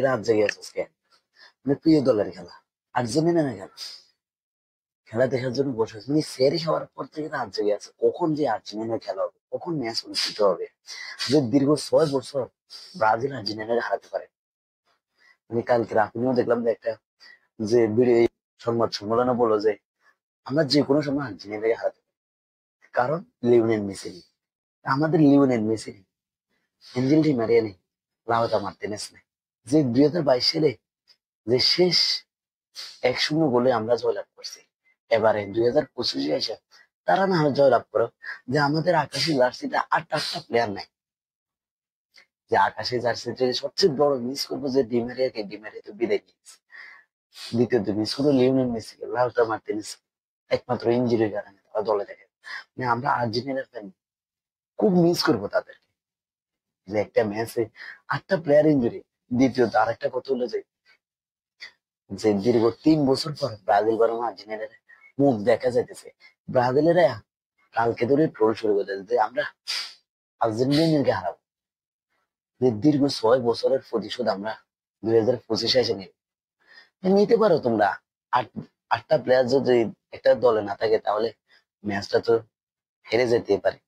রাত জেগে আছিস কেন? মানে প্রিয় দলের খেলা, আর্জেন্টিনা খেলা, খেলা দেখার জন্য বসে আছি। মানে সেরি হওয়ার পর থেকে রাত জেগে আছে, কখন যে আর্জেন্টিনার খেলা হবে, কখন ম্যাচ অনুষ্ঠিত হবে। যে দীর্ঘ 6 বছর ব্রাজিল আর্জেন্টিনাকে হারাতে পারে। মানে কালকে রাফিনিও দেখলাম যে একটা যে ভিডিও সংবাদ সম্মেলনে বললো যে আমরা যে কোনো সময় আর্জেন্টিনাকে হারাতে পারি, কারণ লিওনেল মেসি নেই। আমাদের লিওনেল মেসি নেই, এঞ্জেল ডি মারিয়া নেই, লাউতারো মার্টিনেজ নেই। যে 2022 সালে যে শেষ 1-0 গোলে আমরা জয়লাভ করছি, এবারে 2025-এ এসে তারা না হয় জয়লাভ করো, যে আমাদের আকাশি জার্সিতে আটটা আটটা প্লেয়ার নাই। যে আকাশি জার্সিতে সবচেয়ে বড় মিস করবো যে ডিমারিয়াকে, ডিমারিয়া তো বিদায় নিয়েছে। দ্বিতীয়ত মিস করবো লিওনেল মেসিকে, লাউতারো মার্টিনেজ, একমাত্র ইনজুরির কারণে তারা দলে থাকে। মানে আমরা আর্জেন্টিনার ফ্যান, খুব মিস করবো তাদেরকে। যে একটা ম্যাচে 8টা প্লেয়ার ইনজুরি। দ্বিতীয়ত আরেকটা কথা হলো যে যে দীর্ঘ 3 বছর পর ব্রাজিল বরং আর্জেন্টিনার মুখ দেখা যাইতেছে। ব্রাজিলেরা কালকে ধরে ট্রোল শুরু করে দিয়েছে যে আমরা আর্জেন্টিনাকে হারাবো, যে দীর্ঘ 6 বছরের প্রতিশোধ আমরা 2025-এ এসে নিব। নিতে পারো তোমরা। আট 8টা প্লেয়ার যদি একটা দলে না থাকে তাহলে ম্যাচটা তো হেরে যেতে পারে।